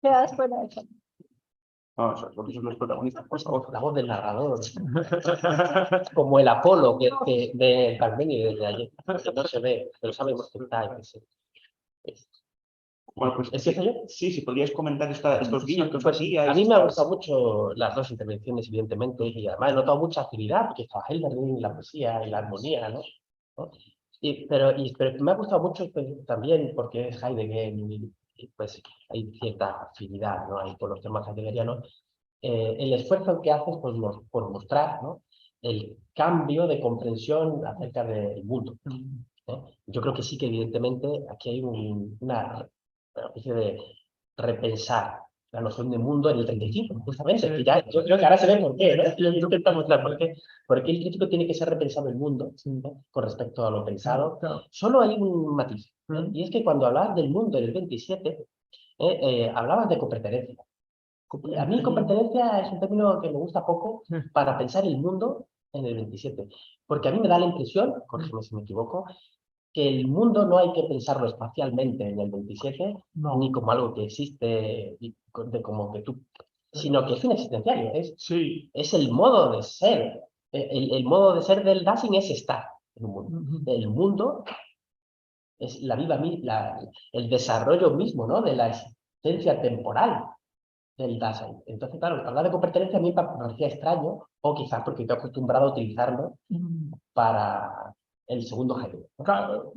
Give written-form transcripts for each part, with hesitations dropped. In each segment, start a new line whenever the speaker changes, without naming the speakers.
Quedas fuera de cámara.
No, vosotros sois los protagonistas, por favor.
La voz del narrador. Como el Apolo de Carmeni desde ayer. Que no se ve, pero sabemos que está ahí presente.
Bueno, pues
¿Empiezo yo?
sí, si podríais comentar estos guiños que os hacía.
A mí me han gustado mucho las dos intervenciones, evidentemente, y además he notado mucha actividad, porque estaba Hölderlin, la poesía y la armonía, ¿no? Pero me ha gustado mucho también porque es Heidegger y pues hay cierta afinidad, ¿no? Ahí con los temas heideggerianos. El esfuerzo que haces por mostrar, ¿no? El cambio de comprensión acerca del mundo. Yo creo que sí que evidentemente aquí hay una especie de repensar la noción de mundo en el 35, justamente. Que ya, yo creo que ahora se ve por qué, ¿no? Yo intento mostrar por qué. Porque el crítico tiene que ser repensado el mundo, ¿no? Con respecto a lo pensado.
Claro.
Solo hay un matiz, y es que cuando hablabas del mundo en el 27, hablabas de copertenencia. A mí copertenencia es un término que me gusta poco para pensar el mundo en el 27, porque a mí me da la impresión, corrígeme si me equivoco, que el mundo no hay que pensarlo espacialmente en el 27,
No.
ni como algo que existe, como que tú, sino que es un existenciario,
Sí.
es el modo de ser. El modo de ser del Dasein es estar en un mundo. El mundo es la el desarrollo mismo, ¿no? De la existencia temporal del Dasein. Entonces, claro, hablar de copertenencia a mí me parecía extraño, o quizás porque estoy acostumbrado a utilizarlo para el segundo Heidegger.
Claro.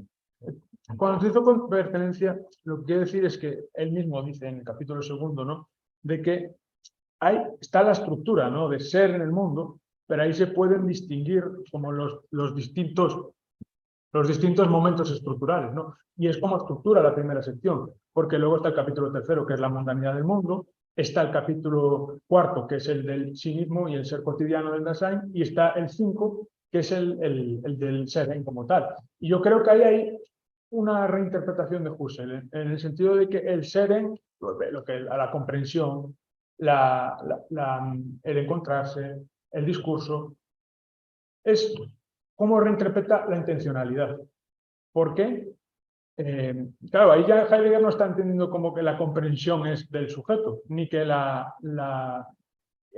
Cuando se hizo con pertenencia, lo que quiere decir es que él mismo dice en el capítulo segundo, ¿no? De que está la estructura, ¿no? De ser en el mundo, pero ahí se pueden distinguir como los distintos momentos estructurales, ¿no? Y es como estructura la primera sección, porque luego está el capítulo tercero, que es la mundanidad del mundo, está el capítulo cuarto, que es el del cinismo y el ser cotidiano del Dasein, y está el 5, que es el del ser como tal. Y yo creo que ahí hay una reinterpretación de Husserl, en el sentido de que el Seren, lo que a la comprensión, el encontrarse, el discurso, es cómo reinterpreta la intencionalidad. ¿Por qué? Claro, ahí ya Heidegger no está entendiendo como que la comprensión es del sujeto, ni que el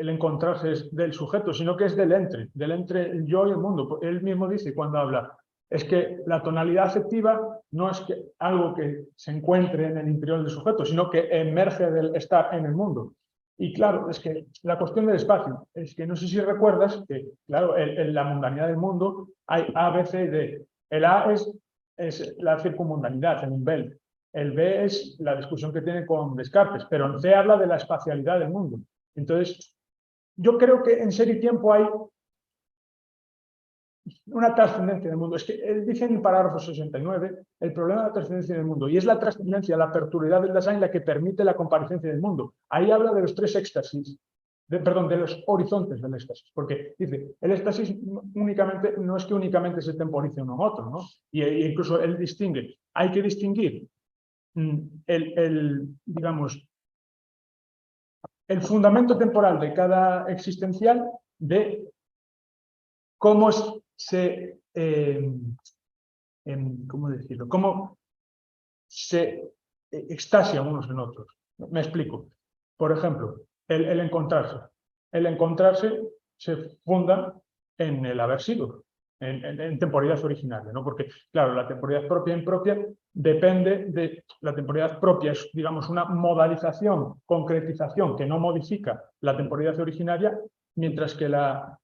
encontrarse es del sujeto, sino que es del entre el yo y el mundo. Él mismo dice cuando habla, es que la tonalidad afectiva no es que algo que se encuentre en el interior del sujeto, sino que emerge del estar en el mundo. Y claro, es que la cuestión del espacio, es que no sé si recuerdas que, claro, en la mundanidad del mundo hay A, B, C y D. El A es la circunmundanidad, el Umbel. El B es la discusión que tiene con Descartes, pero el C habla de la espacialidad del mundo. Entonces, yo creo que en Ser y Tiempo hay una trascendencia del mundo. Es que él dice en el parágrafo 69 el problema de la trascendencia del mundo, y es la trascendencia, la perturbidad del Dasein la que permite la comparecencia del mundo. Ahí habla de los tres éxtasis, de los horizontes del éxtasis, porque dice, el éxtasis únicamente, no es que únicamente se temporice uno en otro, ¿no? Y incluso él distingue, hay que distinguir digamos, el fundamento temporal de cada existencial de cómo ¿cómo decirlo? Cómo se extasian unos en otros. Me explico. Por ejemplo, el encontrarse. El encontrarse se funda en el haber sido, en temporalidad originaria, ¿no? Porque, claro, la temporalidad propia e impropia depende de... La temporalidad propia es, digamos, una modalización, concretización que no modifica la temporalidad originaria, mientras que la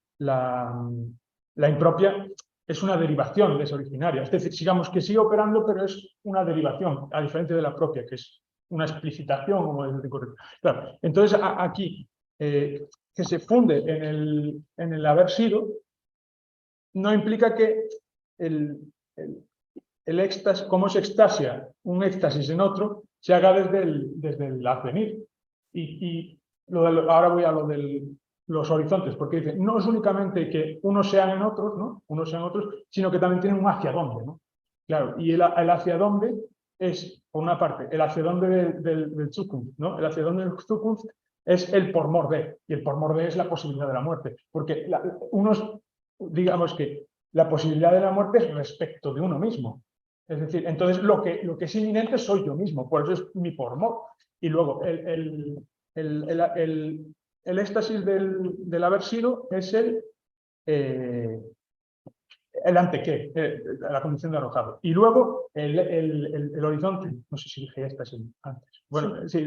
impropia es una derivación de esa originaria. Es decir, digamos que sigue operando, pero es una derivación, a diferencia de la propia, que es una explicitación, como es correcto. Claro, entonces, aquí, que se funde en el haber sido, no implica que el éxtasis, cómo se extasia un éxtasis en otro, se haga desde el advenir. Y ahora voy a lo de los horizontes, porque dice, no es únicamente que unos sean en otros, ¿no? Unos sean otros, sino que también tienen un hacia dónde, ¿no? Claro, y el hacia dónde es, por una parte, el hacia dónde del Zukunft, ¿no? El hacia dónde del Zukunft es el por mor de, y el por mor de es la posibilidad de la muerte, porque digamos que la posibilidad de la muerte es respecto de uno mismo, Es decir, entonces lo que es inminente soy yo mismo, por eso es mi pormor. Y luego el éxtasis del haber sido es el ante qué, la condición de arrojado. Y luego el horizonte, no sé si dije éxtasis antes, bueno, sí,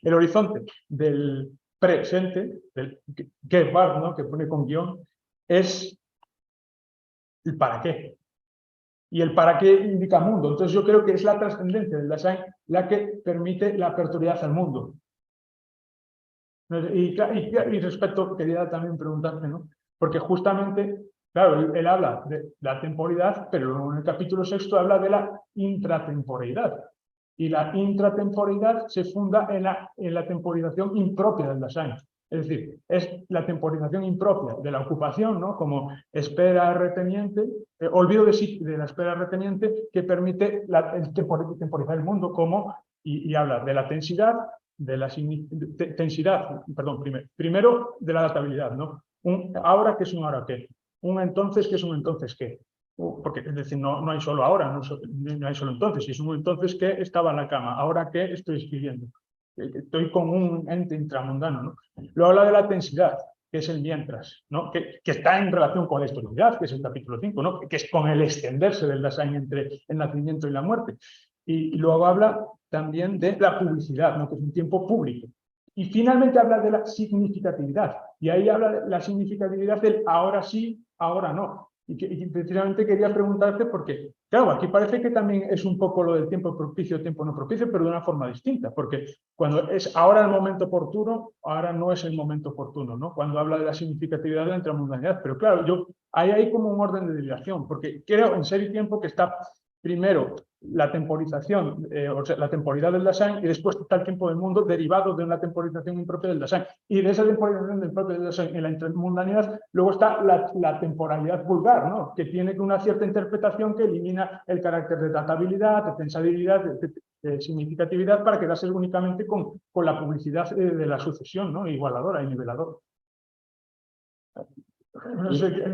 el horizonte del presente, del que var, ¿no? Que pone con guión, es el para qué. Y el para qué indica mundo. Entonces yo creo que es la trascendencia del Dasein la que permite la apertura al mundo. Y respecto, quería también preguntarte, ¿no? Porque justamente, claro, él habla de la temporalidad, pero luego en el capítulo 6 habla de la intratemporalidad. Y la intratemporalidad se funda en la temporización impropia del Dasein. Es decir, es la temporización impropia de la ocupación, ¿no? Como espera reteniente, olvido de la espera reteniente que permite temporizar el mundo, como, y habla de la tensidad, de la tensidad, perdón, primero de la adaptabilidad, ¿no? Un ahora que es un ahora qué, un entonces que es un entonces qué. Porque, es decir, no hay solo ahora, no hay solo entonces, si es un entonces que estaba en la cama, ahora que estoy escribiendo. Estoy con un ente intramundano, ¿no? Luego habla de la tensidad, que es el mientras, ¿no? Que está en relación con la historicidad, que es el capítulo 5, ¿no? Que es con el extenderse del Dasein entre el nacimiento y la muerte. Y luego habla también de la publicidad, ¿no? Que es un tiempo público. Y finalmente habla de la significatividad, y ahí habla de la significatividad del ahora sí, ahora no. Y precisamente quería preguntarte porque, claro, aquí parece que también es un poco lo del tiempo propicio, tiempo no propicio, pero de una forma distinta, porque cuando es ahora el momento oportuno, ahora no es el momento oportuno, ¿no? Cuando habla de la significatividad de la intramundanidad. Pero claro, ahí hay como un orden de derivación, porque creo en Ser y Tiempo que está primero la temporización, o sea, la temporalidad del Dasein, y después está el tiempo del mundo derivado de una temporización impropia del Dasein. Y de esa temporización impropia del Dasein en la intramundanidad, luego está la temporalidad vulgar, ¿no? Que tiene una cierta interpretación que elimina el carácter de databilidad, de pensabilidad, de significatividad, para quedarse únicamente con la publicidad de la sucesión, ¿no? Igualadora y niveladora. No sé qué...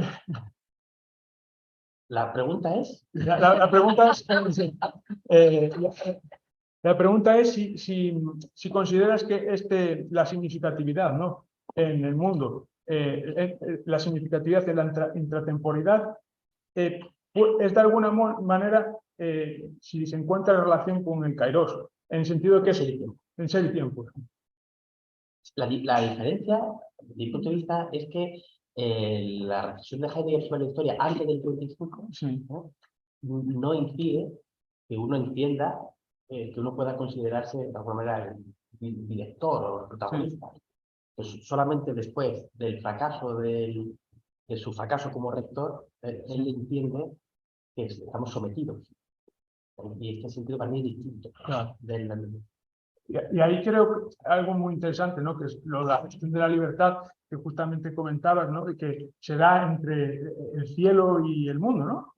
La pregunta es...
La pregunta es... La pregunta es si consideras que la significatividad, ¿no? En el mundo, la significatividad de la intratemporalidad es de alguna manera, si se encuentra en relación con el kairos, en el sentido de que es en Ser y Tiempo.
La diferencia, desde mi punto de vista, es que la reflexión de Heidegger sobre la historia antes del 25
Sí.
no impide que uno entienda que uno pueda considerarse de alguna manera el director o el protagonista. Sí. Pues solamente después del fracaso de su fracaso como rector, él entiende que estamos sometidos. Y este sentido para mí es distinto.
Claro. Y ahí creo que algo muy interesante, ¿no? Que es la cuestión de la libertad que justamente comentabas, ¿no? Que se da entre el cielo y el mundo, ¿no?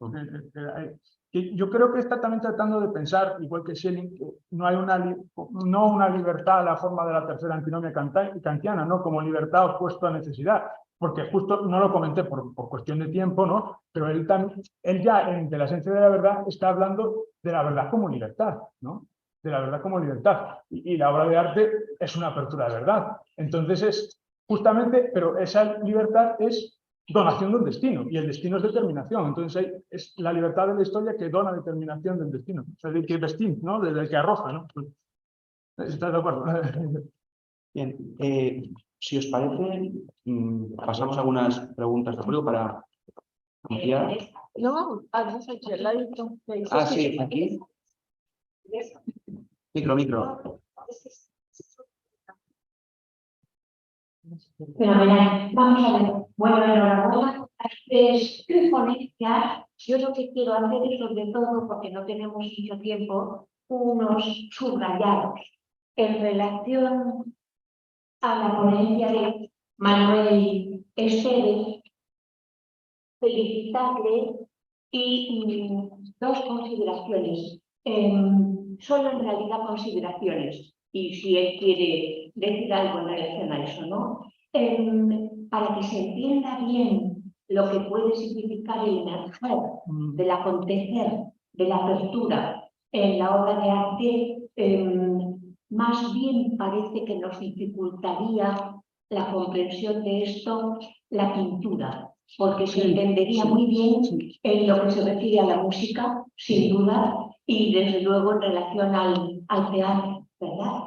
Yo creo que está también tratando de pensar, igual que Schelling, que no hay una libertad a la forma de la tercera antinomia kantiana, ¿no? Como libertad opuesto a necesidad, porque justo no lo comenté por cuestión de tiempo, ¿no? Pero él ya, de la esencia de la verdad, está hablando de la verdad como libertad, ¿no? De la verdad como libertad. Y la obra de arte es una apertura de verdad. Entonces es justamente, pero esa libertad es donación de un destino, y el destino es determinación. Entonces es la libertad de la historia que dona determinación del destino. O sea, que vestir, ¿no? Desde el que arroja, ¿no? ¿Estás de acuerdo?
Bien, si os parece, pasamos a algunas preguntas de público para ampliar.
No, además aquí al lado.
Ah, sí, aquí. Micro.
Fenomenal. Vamos a ver. Bueno, enhorabuena. Conectar. Yo lo que quiero hacer es, sobre todo, porque no tenemos mucho tiempo, unos subrayados en relación a la ponencia de Manuel Esteves, felicitarle y dos consideraciones. Solo en realidad consideraciones, y si él quiere decir algo en relación a eso, ¿no? Para que se entienda bien lo que puede significar el emerger del acontecer de la apertura en la obra de arte, más bien parece que nos dificultaría la comprensión de esto la pintura, porque se entendería muy bien en lo que se refiere a la música, sin duda, y desde luego en relación al teatro, ¿verdad?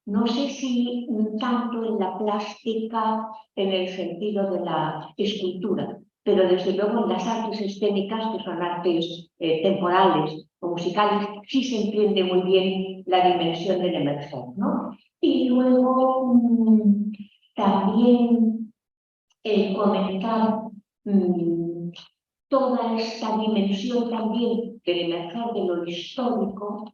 No sé si tanto en la plástica, en el sentido de la escultura, pero desde luego en las artes escénicas, que son artes temporales o musicales, sí se entiende muy bien la dimensión del emerger, ¿no? Y luego también el comentar toda esta dimensión también del emerger de lo histórico,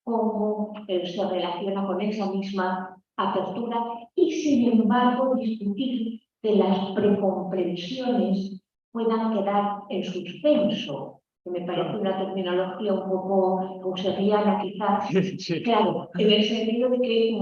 cómo se relaciona con esa misma apertura y, sin embargo, discutir que las precomprensiones puedan quedar en suspenso, que me parece una terminología un poco husserliana quizás,
Sí.
claro, en el sentido de que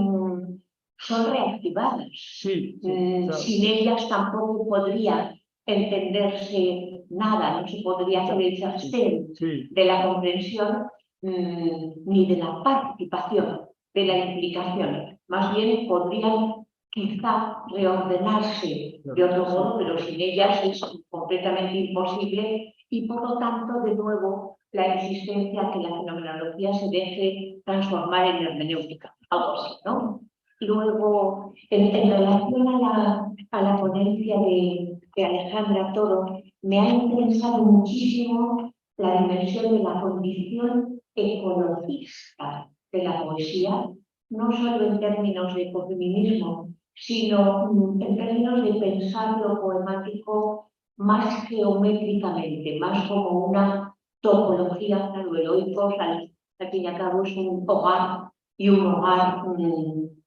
son reactivadas.
Sí, claro.
Sin ellas tampoco podría entenderse nada, no se podría hacer el sostén de la comprensión ni de la participación, de la implicación. Más bien podrían quizá reordenarse de otro modo, pero sin ellas es completamente imposible y por lo tanto, de nuevo, la existencia que la fenomenología se deje transformar en hermenéutica, algo así, ¿no? Luego, en relación a la ponencia de Alejandra Toro, me ha interesado muchísimo la dimensión de la condición ecologista de la poesía, no solo en términos de ecofeminismo, sino en términos de pensar lo poemático más geométricamente, más como una topología, claro, el oikos, al fin y al cabo, es un hogar y un hogar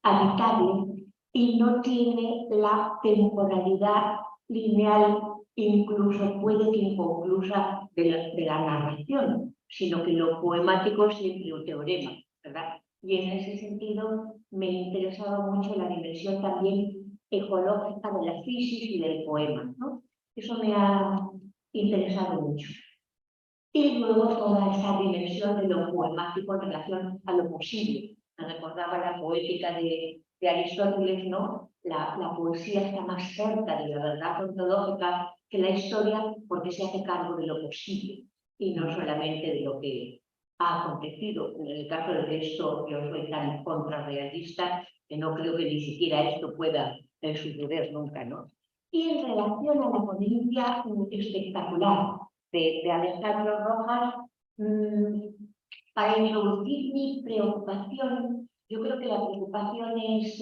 habitable y no tiene la temporalidad lineal, incluso puede que inconclusa de la narración, sino que lo poemático es siempre un teorema, ¿verdad? Y en ese sentido me interesaba mucho la dimensión también ecológica de la fisis y del poema, ¿no? Eso me ha interesado mucho. Y luego toda esa dimensión de lo poemático en relación a lo posible. Me recordaba la poética de Aristóteles, ¿no? La poesía está más cerca de la verdad ontológica que la historia porque se hace cargo de lo posible y no solamente de lo que ha acontecido. En el caso de esto, yo soy tan contrarrealista que no creo que ni siquiera esto pueda suceder nunca, ¿no? Y en relación a la ponencia espectacular de Alejandro Rojas, para introducir mi preocupación, yo creo que la preocupación es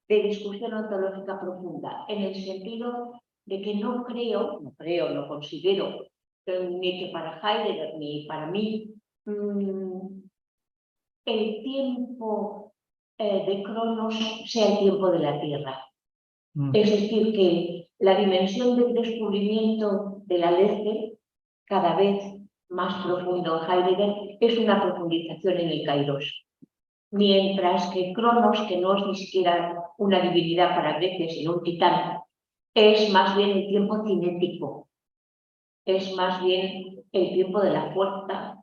de discusión ontológica profunda, en el sentido de que no considero, ni que para Heidegger ni para mí, el tiempo de Cronos sea el tiempo de la Tierra. Es decir, que la dimensión del descubrimiento de la Aleph, cada vez más profundo en Heidegger, es una profundización en el Kairos. Mientras que Cronos, que no es ni siquiera una divinidad para Grecia, sino un titán, es más bien el tiempo cinético, es más bien el tiempo de la fuerza,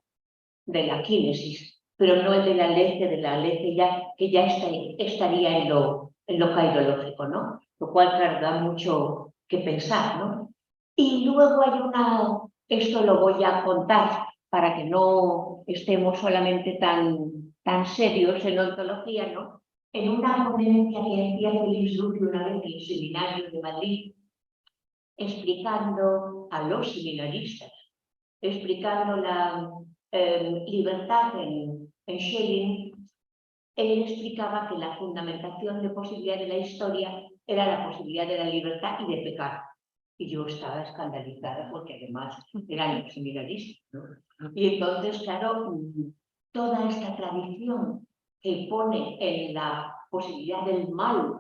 de la kínesis, pero no el de la Aleph que ya estaría en lo cairológico, ¿no? Lo cual, claro, da mucho que pensar, ¿no? Y luego hay esto lo voy a contar para que no estemos solamente tan serios en ontología, ¿no? En una ponencia que hacía Félix Duque una vez en el seminario de Madrid, explicando a los seminaristas, explicando la libertad en Schelling, él explicaba que la fundamentación de posibilidad de la historia era la posibilidad de la libertad y de pecar. Y yo estaba escandalizada porque además eran los seminaristas, ¿no? Y entonces, claro, toda esta tradición que pone en la posibilidad del mal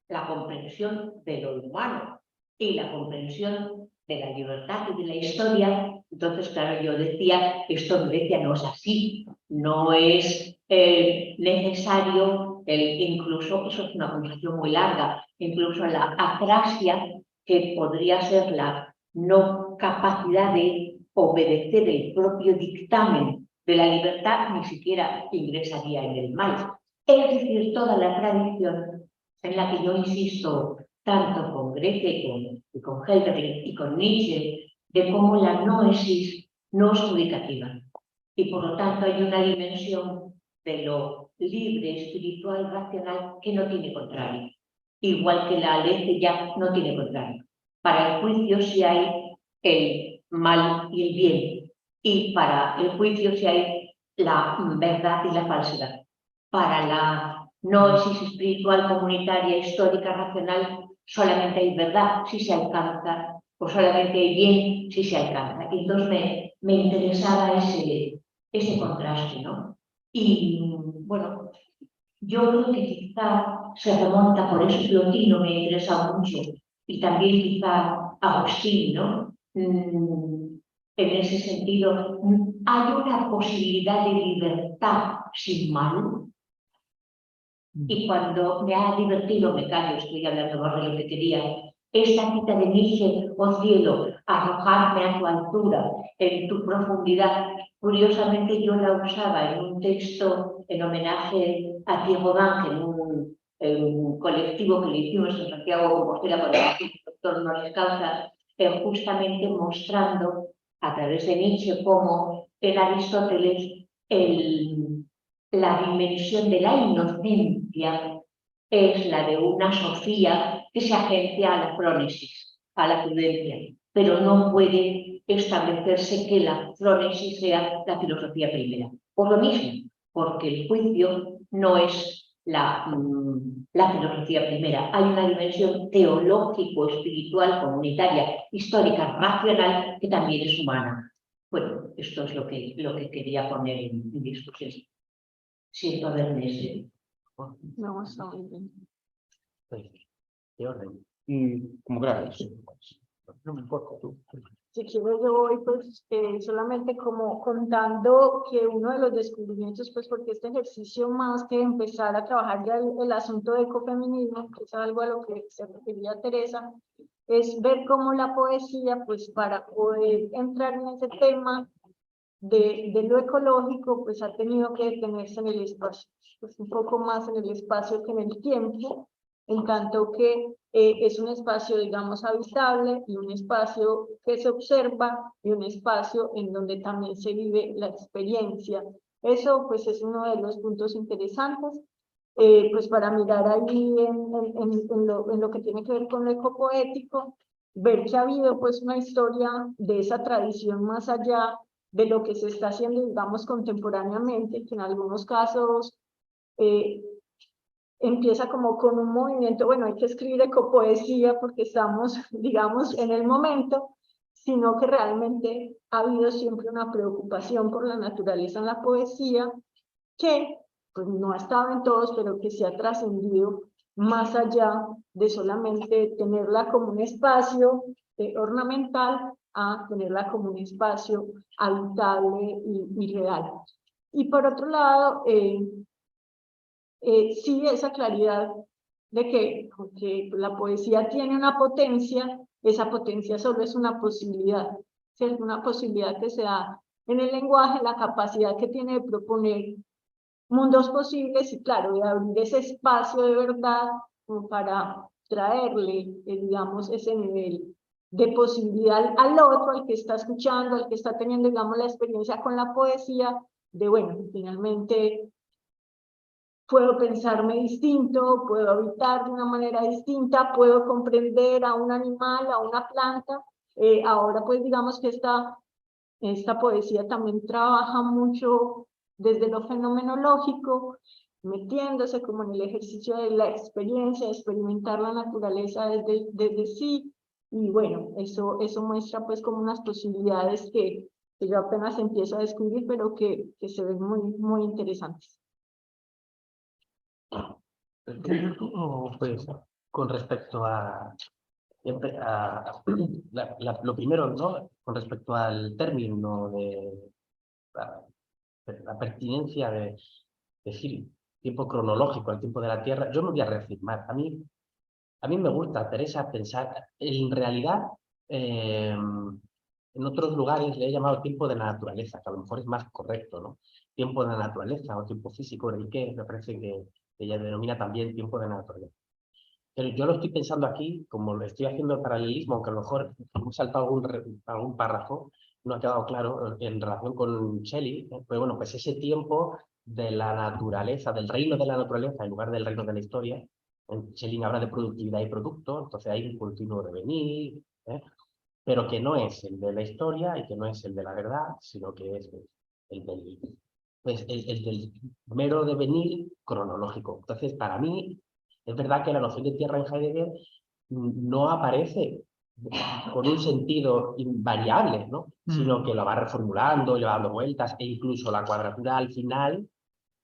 la comprensión de lo humano y la comprensión de la libertad y de la historia, entonces, claro, yo decía, esto en Grecia no es así, no es necesario, incluso, eso es una conversación muy larga, incluso la acrasia, que podría ser la no capacidad de obedecer el propio dictamen de la libertad, ni siquiera ingresaría en el mal. Es decir, toda la tradición en la que yo insisto tanto con Goethe y con Hölderlin y con Nietzsche, de cómo la noesis no es ubicativa. Y por lo tanto hay una dimensión de lo libre, espiritual, racional, que no tiene contrario. Igual que la aletheia no tiene contrario. Para el juicio sí hay el mal y el bien. Y para el juicio sí hay la verdad y la falsedad. Para la noesis espiritual, comunitaria, histórica, racional, solamente hay verdad si se alcanza, o solamente hay bien si se alcanza. Y entonces me interesaba ese contraste, ¿no? Y bueno, yo creo que quizá se remonta, por eso Plotino me interesa mucho, y también quizá Agustín, ¿no? En ese sentido, ¿hay una posibilidad de libertad sin mal? Y cuando me ha divertido, me callo, estoy hablando más de lo que quería, esta cita de Nietzsche, oh cielo, arrojarme a tu altura, en tu profundidad. Curiosamente yo la usaba en un texto en homenaje a Diego D'Ángel, en un colectivo que le hicimos en Santiago Compostela por el doctor honoris causa, justamente mostrando a través de Nietzsche cómo en Aristóteles la dimensión de la inocencia es la de una Sofía que se agencia a la frónesis, a la prudencia, pero no puede establecerse que la frónesis sea la filosofía primera. Por lo mismo, porque el juicio no es la filosofía primera. Hay una dimensión teológico, espiritual, comunitaria, histórica, racional, que también es humana. Bueno, esto es lo que quería poner en discusión. Siento haberme ese.
No, está muy bien.
¿Qué orden?
Como queráis.
No me importa tú.
Si quiero yo voy pues solamente como contando que uno de los descubrimientos, pues porque este ejercicio más que empezar a trabajar ya el asunto de ecofeminismo, que es algo a lo que se refería Teresa, es ver cómo la poesía, pues para poder entrar en ese tema de lo ecológico, pues ha tenido que detenerse en el espacio, pues un poco más en el espacio que en el tiempo, en tanto que es un espacio, digamos, habitable y un espacio que se observa y un espacio en donde también se vive la experiencia. Eso, pues, es uno de los puntos interesantes, pues, para mirar ahí en lo que tiene que ver con lo ecopoético, ver que ha habido, pues, una historia de esa tradición más allá de lo que se está haciendo, digamos, contemporáneamente, que en algunos casos empieza como con un movimiento, bueno, hay que escribir ecopoesía porque estamos, digamos, en el momento, sino que realmente ha habido siempre una preocupación por la naturaleza en la poesía, que pues no ha estado en todos, pero que se ha trascendido más allá de solamente tenerla como un espacio ornamental, a tenerla como un espacio habitable y real. Y por otro lado, sí, esa claridad de que la poesía tiene una potencia, esa potencia solo es una posibilidad, ¿cierto? Una posibilidad que se da en el lenguaje, la capacidad que tiene de proponer mundos posibles y, claro, de abrir ese espacio de verdad como para traerle, digamos, ese nivel de posibilidad al otro, al que está escuchando, al que está teniendo, digamos, la experiencia con la poesía, de, bueno, finalmente puedo pensarme distinto, puedo habitar de una manera distinta, puedo comprender a un animal, a una planta. Ahora, pues, digamos que esta poesía también trabaja mucho desde lo fenomenológico, metiéndose como en el ejercicio de la experiencia, de experimentar la naturaleza desde sí, y bueno, eso muestra pues como unas posibilidades que yo apenas empiezo a descubrir, pero que se ven muy interesantes.
Pues con respecto a lo primero, ¿no? Con respecto al término de la pertinencia de decir tiempo cronológico, el tiempo de la Tierra, yo me voy a reafirmar. A mí me gusta, Teresa, pensar, en realidad, en otros lugares le he llamado tiempo de la naturaleza, que a lo mejor es más correcto, ¿no? Tiempo de la naturaleza o tiempo físico, el que me parece que ella denomina también tiempo de la naturaleza. Pero yo lo estoy pensando aquí, como lo estoy haciendo el paralelismo, aunque a lo mejor hemos saltado algún párrafo, no ha quedado claro en relación con Shelley, pero bueno, pues ese tiempo de la naturaleza, del reino de la naturaleza en lugar del reino de la historia. Schelling habla de productividad y producto, entonces hay un continuo devenir, pero que no es el de la historia y que no es el de la verdad, sino que es el del mero devenir cronológico. Entonces, para mí, es verdad que la noción de tierra en Heidegger no aparece con un sentido invariable, ¿no? Sino que lo va reformulando, le va dando vueltas, e incluso la cuadratura al final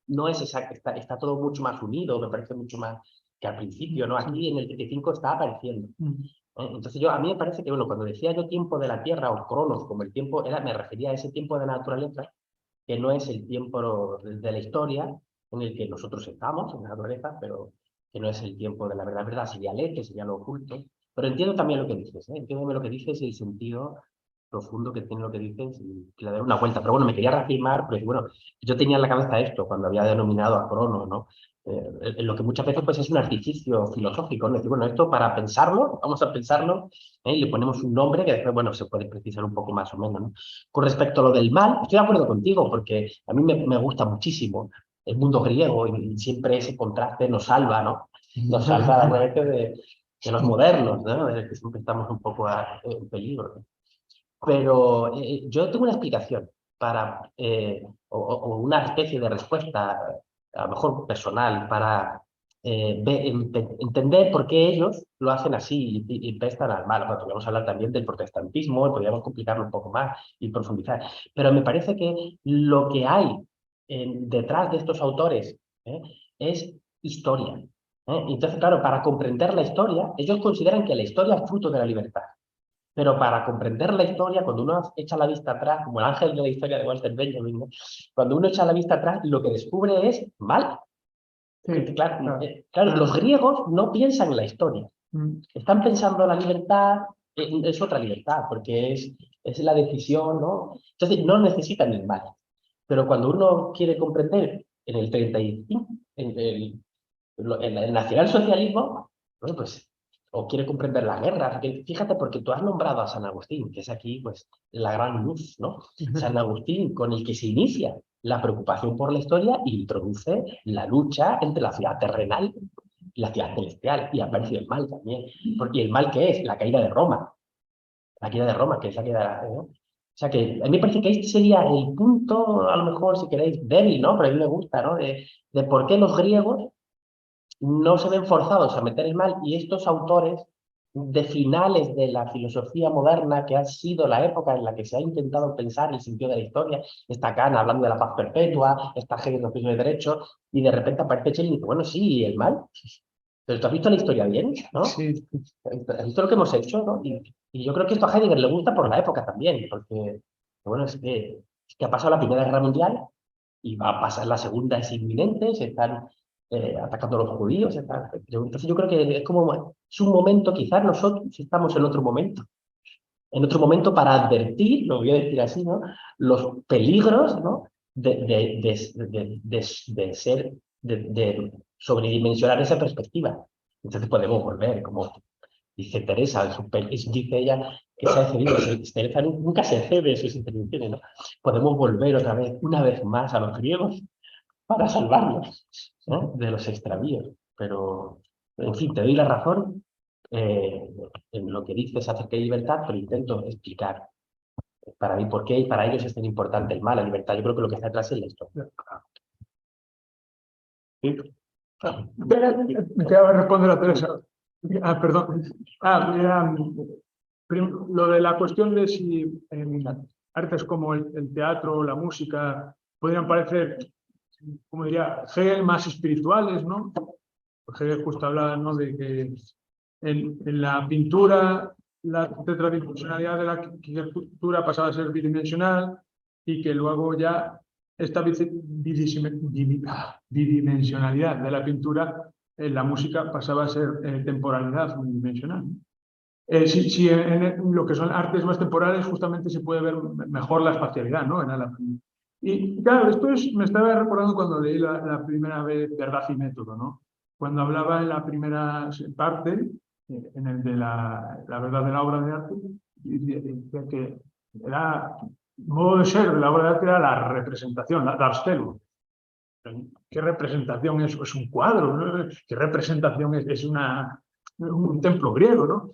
no es exacta, está todo mucho más unido, me parece mucho más que al principio, ¿no? Aquí en el 35 está apareciendo. Entonces a mí me parece que, bueno, cuando decía yo tiempo de la Tierra o cronos, como el tiempo, me refería a ese tiempo de la naturaleza, que no es el tiempo de la historia en el que nosotros estamos, en la naturaleza, pero que no es el tiempo de la verdad. La verdad sería que sería lo oculto. Pero entiendo también lo que dices, entiendo lo que dices y el sentido profundo que tiene lo que dices y que le daré una vuelta. Pero bueno, me quería reafirmar, porque bueno, yo tenía en la cabeza esto cuando había denominado a Cronos, ¿no? En lo que muchas veces pues, es un artificio filosófico, ¿no? Es decir, bueno, esto para pensarlo, vamos a pensarlo, y le ponemos un nombre que después, bueno, se puede precisar un poco más o menos, ¿no? Con respecto a lo del mal, estoy de acuerdo contigo, porque a mí me gusta muchísimo el mundo griego y siempre ese contraste nos salva, ¿no? Nos salva a través de los modernos, ¿no? De que siempre estamos un poco en peligro, ¿no? Pero yo tengo una explicación para, o una especie de respuesta, a lo mejor personal, para entender por qué ellos lo hacen así y prestan al mal. Bueno, podríamos hablar también del protestantismo, podríamos complicarlo un poco más y profundizar. Pero me parece que lo que hay detrás de estos autores es historia. Entonces, claro, para comprender la historia, ellos consideran que la historia es fruto de la libertad. Pero para comprender la historia, cuando uno echa la vista atrás, como el ángel de la historia de Walter Benjamin, ¿no? Cuando uno echa la vista atrás, lo que descubre es mal.
Sí,
Claro, los griegos no piensan en la historia. Están pensando en la libertad, es otra libertad, porque es la decisión, ¿no? Entonces no necesitan el mal. Pero cuando uno quiere comprender en el 35, en el nacionalsocialismo, bueno, pues, o quiere comprender la guerra. Fíjate, porque tú has nombrado a San Agustín, que es aquí, pues, la gran luz, ¿no? San Agustín, con el que se inicia la preocupación por la historia, introduce la lucha entre la ciudad terrenal y la ciudad celestial, y aparece el mal también. ¿Y el mal qué es? La caída de Roma. La caída de Roma, que es la caída de... ¿no? O sea que a mí me parece que este sería el punto, a lo mejor, si queréis, débil, ¿no? Pero a mí me gusta, ¿no? De por qué los griegos no se ven forzados a meter el mal, y estos autores de finales de la filosofía moderna, que ha sido la época en la que se ha intentado pensar el sentido de la historia, está Kant hablando de la paz perpetua, está Hegel en los pisos de derecho, y de repente aparece Schelling y dice, bueno, sí, el mal, pero tú has visto la historia bien, ¿no?
Sí.
Has visto lo que hemos hecho, ¿no? Y yo creo que esto a Heidegger le gusta por la época también, porque, bueno, es que ha pasado la Primera Guerra Mundial y va a pasar la Segunda, es inminente, se están atacando a los judíos. Entonces yo creo que es un momento, quizás nosotros estamos en otro momento para advertir, lo voy a decir así, ¿no? Los peligros, ¿no? de sobredimensionar esa perspectiva. Entonces podemos volver, como dice Teresa, dice ella que se ha cedido, Teresa nunca se cede de sus intervenciones, ¿no? Podemos volver otra vez, una vez más, a los griegos para salvarnos, ¿no? De los extravíos. Pero, en fin, te doy la razón en lo que dices acerca de libertad, pero intento explicar para mí por qué y para ellos es tan importante el mal, la libertad. Yo creo que lo que está detrás es la historia. ¿Sí?
Me quedaba responder a Teresa. Perdón. Lo de la cuestión de si artes como el teatro o la música podrían parecer, como diría, Hegel más espirituales, ¿no? Hegel justo hablaba, ¿no? De que en la pintura la tetradimensionalidad de la arquitectura pasaba a ser bidimensional y que luego ya esta bidimensionalidad de la pintura en la música pasaba a ser temporalidad unidimensional. Si en lo que son artes más temporales justamente se puede ver mejor la espacialidad, ¿no? Y claro, me estaba recordando cuando leí la primera vez Verdad y Método, ¿no? Cuando hablaba en la primera parte, en el de la verdad de la obra de arte, decía que era modo de ser de la obra de arte era la representación, la Darstellung. ¿Qué representación es? Es un cuadro, ¿no? ¿Qué representación es un templo griego, ¿no?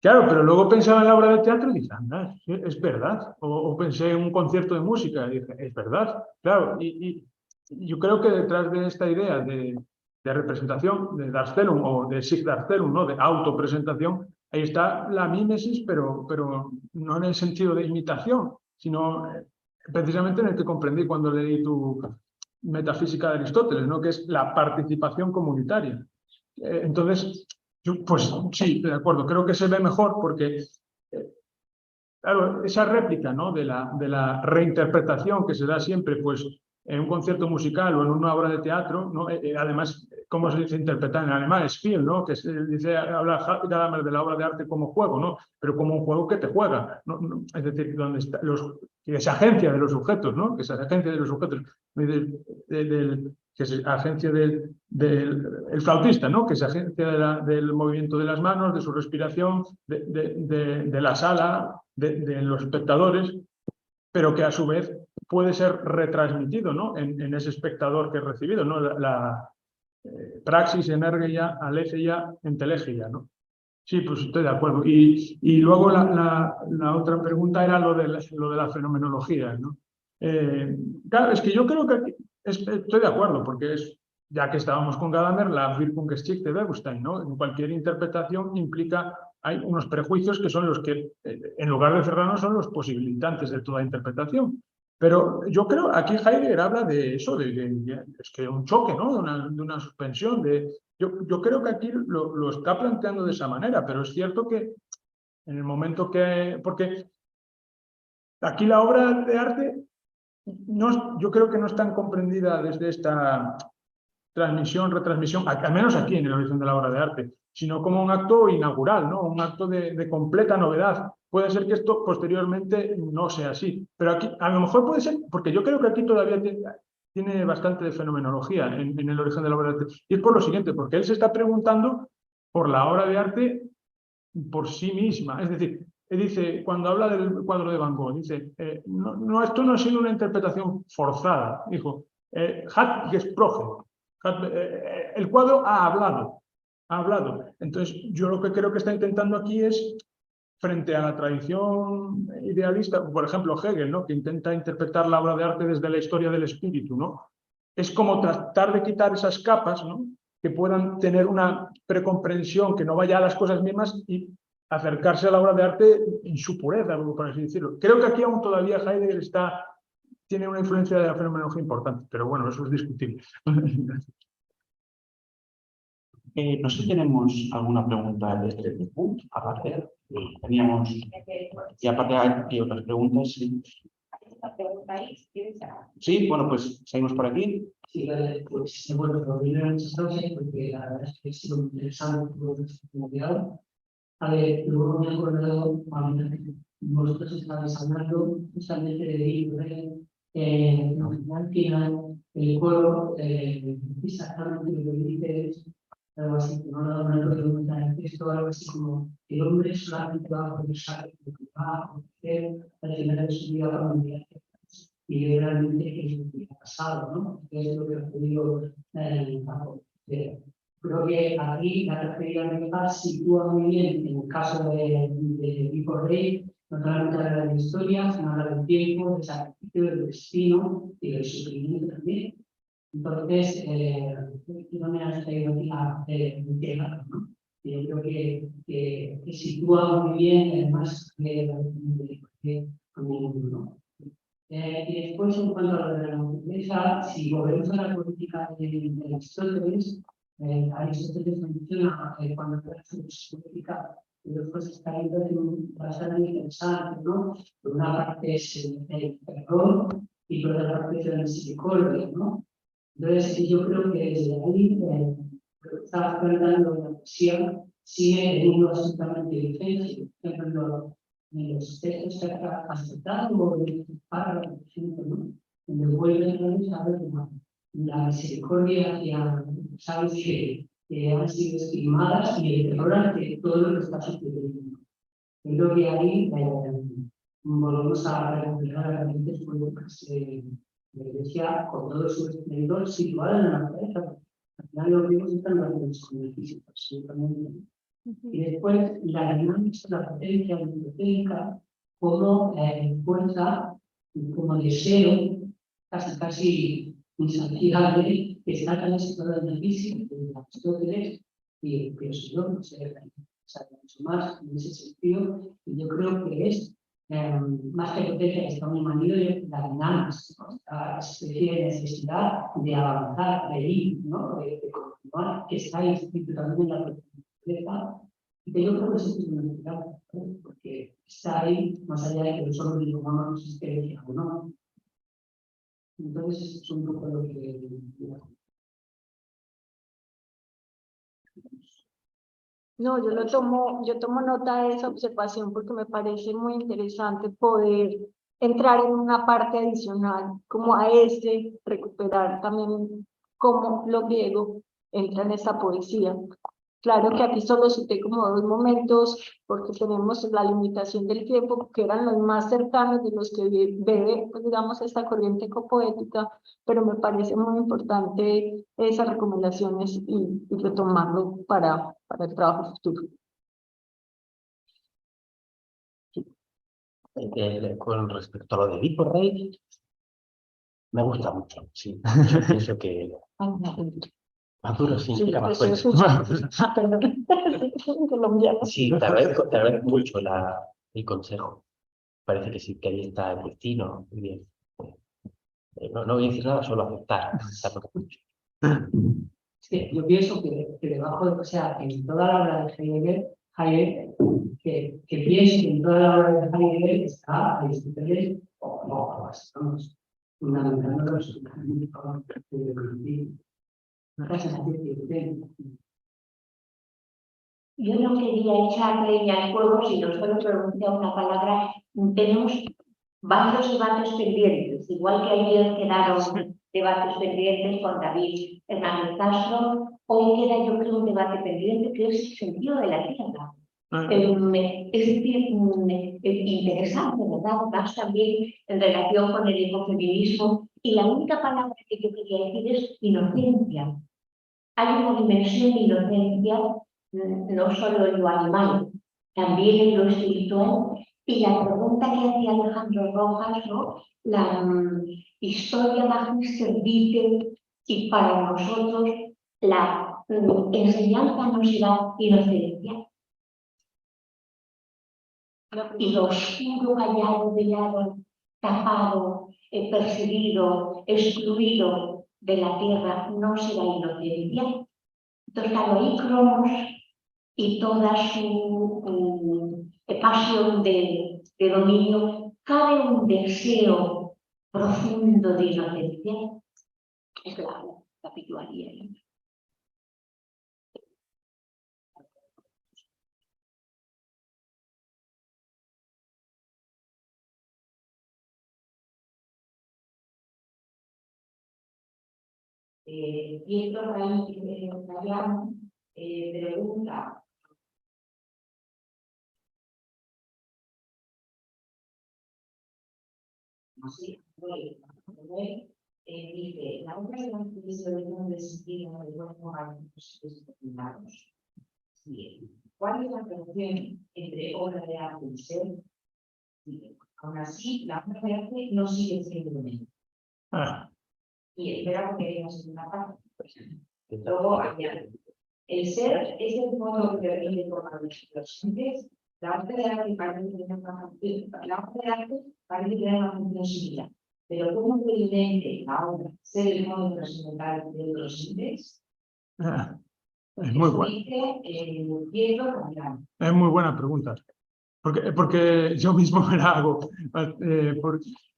Claro, pero luego pensaba en la obra de teatro y dije, anda, es verdad. O pensé en un concierto de música y dije, es verdad. Claro, y yo creo que detrás de esta idea de representación, de Darstellung o de Sigdarstellung, ¿no? De autopresentación, ahí está la mímesis, pero no en el sentido de imitación, sino precisamente en el que comprendí cuando leí tu metafísica de Aristóteles, ¿no? Que es la participación comunitaria. Entonces, pues sí, de acuerdo, creo que se ve mejor porque, claro, esa réplica, ¿no? de la reinterpretación que se da siempre, pues, en un concierto musical o en una obra de teatro, ¿no? Además, ¿cómo se dice interpretar en alemán? Spiel, ¿no? Que se dice, habla Gadamer de la obra de arte como juego, ¿no? Pero como un juego que te juega, ¿no? Es decir, donde está esa agencia de los sujetos, ¿no? Que esa agencia de los sujetos, que es agencia el flautista, ¿no? Que es agencia del movimiento de las manos, de su respiración, de la sala, de los espectadores, pero que a su vez puede ser retransmitido, ¿no? en ese espectador que es recibido, ¿no? Praxis, energia, aletheia, entelegia, ¿no? Sí, pues estoy de acuerdo. Y luego la otra pregunta era lo de la fenomenología, ¿no? Claro, es que yo creo que estoy de acuerdo, porque ya que estábamos con Gadamer, la Wirkungsgeschichte de Bernstein, ¿no? En cualquier interpretación hay unos prejuicios que son los que, en lugar de cerrarnos, son los posibilitantes de toda interpretación. Pero yo creo, aquí Heidegger habla de eso, es que un choque, ¿no? De una suspensión, yo creo que aquí lo está planteando de esa manera, pero es cierto que en el momento porque aquí la obra de arte, yo creo que no es tan comprendida desde esta transmisión, retransmisión, al menos aquí en el origen de la obra de arte, sino como un acto inaugural, ¿no? Un acto de completa novedad. Puede ser que esto posteriormente no sea así, pero aquí a lo mejor puede ser, porque yo creo que aquí todavía tiene bastante de fenomenología en el origen de la obra de arte. Y es por lo siguiente, porque él se está preguntando por la obra de arte por sí misma. Es decir, él dice, cuando habla del cuadro de Van Gogh, dice, esto no ha sido una interpretación forzada. Dijo, hat gesprochen. El cuadro ha hablado. Entonces, yo lo que creo que está intentando aquí es, frente a la tradición idealista, por ejemplo, Hegel, ¿no? Que intenta interpretar la obra de arte desde la historia del espíritu, ¿no? Es como tratar de quitar esas capas, ¿no? Que puedan tener una precomprensión que no vaya a las cosas mismas y acercarse a la obra de arte en su pureza, por así decirlo. Creo que aquí aún todavía Heidegger tiene una influencia de la fenomenología importante, pero bueno, eso es discutible.
No sé si tenemos alguna pregunta de este tipo, aparte. Teníamos, y aparte hay otras preguntas. Sí, sí, bueno, pues seguimos por aquí.
Sí, pues bueno, primero muchas gracias porque la verdad es que ha sido muy interesante todo esto que hemos quedado. A ver, luego me he acordado cuando vosotros estabais hablando justamente de Libre, al final el coro, exactamente lo que dice es algo así, no lo pregunta en el texto, algo así como el hombre solamente va a progresar lo que va a acontecer al final de su vida familiar. Y realmente es lo que ha pasado, ¿no? Es lo que ha podido creo que aquí la tercera regla sitúa muy bien en el caso de Vico Rey, no solamente habla de la historia, sino habla del tiempo, del sacrificio, del destino y del sufrimiento también. Entonces, no me has traído aquí a integrarlo, ¿no? Yo creo que sitúa muy bien, además, ¿no? Y después, en cuanto a la naturaleza, si volvemos a la política de Aristóteles, Aristóteles menciona cuando habla sobre su política, después está ahí bastante interesante, ¿no? Por una parte es el perdón y por otra parte es la misericordia, ¿no? Entonces, yo creo que desde ahí, estabas comentando la poesía, sigue teniendo absolutamente vigencia. Por ejemplo, en los textos que ha aceptado o en el párrafo, por ejemplo, ¿no? Donde vuelve a ver la misericordia hacia los aves que han sido estimadas y el terror ante todo lo que está sucediendo. Yo creo que ahí volvemos a recuperar realmente la iglesia con todo su esplendor situada en la naturaleza. Al final los vivos están relacionados con el físico, absolutamente. Y después la dinámica, la potencia biblioteca como fuerza, como deseo, casi insaciable, que está tan situada en el físico, en Aristóteles, y que yo no sé, mucho más en ese sentido, y yo creo que es más que potencia, está muy manido de la dinámica, ¿no? Esta especie de necesidad de avanzar, de ir, ¿no? de continuar, que está inscrito también en la naturaleza, y que yo creo que eso es una necesidad, ¿no? Porque está ahí más allá de que nosotros digamos existencia o no. Entonces es un poco lo que...
No, yo tomo nota de esa observación porque me parece muy interesante poder entrar en una parte adicional, como a recuperar también cómo lo griego entra en esta poesía. Claro que aquí solo cité como 2 momentos porque tenemos la limitación del tiempo, que eran los más cercanos de los que bebe, pues, digamos, esta corriente ecopoética, pero me parece muy importante esas recomendaciones y retomarlo para el trabajo futuro.
Con respecto a lo de Edipo Rey, me gusta mucho, sí. Yo pienso que Maduro sí,
Sí,
era más
eso es
fuerte.
perdón, colombiano.
Sí, te agradezco mucho el consejo. Parece que sí, que ahí está el destino. Muy bien. No voy a decir nada, solo aceptar.
Sí, yo pienso que debajo, o sea, en toda la obra de Heidegger, que pienso que en toda la obra de Heidegger está Aristóteles o estamos fundamentando los
Yo no quería echar leña al fuego, sino solo pronunciar una palabra. Tenemos varios debates pendientes, igual que ayer quedaron debates pendientes con David Hernández Castro, hoy queda yo creo un debate pendiente que es el sentido de la tierra. Es decir, interesante, ¿verdad? Más también en relación con el ecofeminismo, y la única palabra que yo quería decir es inocencia. Hay una dimensión de inocencia no solo en lo animal, también en lo espiritual. Y la pregunta que hacía Alejandro Rojas, ¿no? La historia magister vitae, y para nosotros la enseñanza nos da inocencia. Y lo oscuro, callado, velado, tapado, perseguido, excluido de la tierra no será inocencia. Entonces, claro, ahí Cronos y toda su pasión de dominio, cabe un deseo profundo de inocencia. Es la capitularía. Pietro Rayano pregunta. Así, dice, la obra de la utilización del sentido de los morales determinados. Bien. ¿Cuál es la relación entre obra de arte y ser? Bien. Aún así, la obra de arte no sigue siendo mente. Y espera que en la segunda parte. Luego añade. El ser es el modo que permite formar los entes. La arte de arte parece tener una función similar. Pero ¿cómo puede mente ahora ser el modo transcendental de otros entes?
Es muy
bueno.
Es muy buena pregunta. Porque yo mismo me la hago.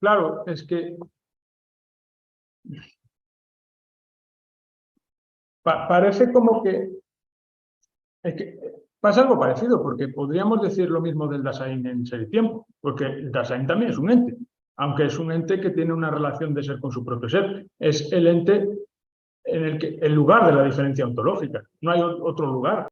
Claro, es que parece como que pasa algo parecido, porque podríamos decir lo mismo del Dasein en Ser y Tiempo, porque el Dasein también es un ente, aunque es un ente que tiene una relación de ser con su propio ser. Es el ente en el lugar de la diferencia ontológica, no hay otro lugar.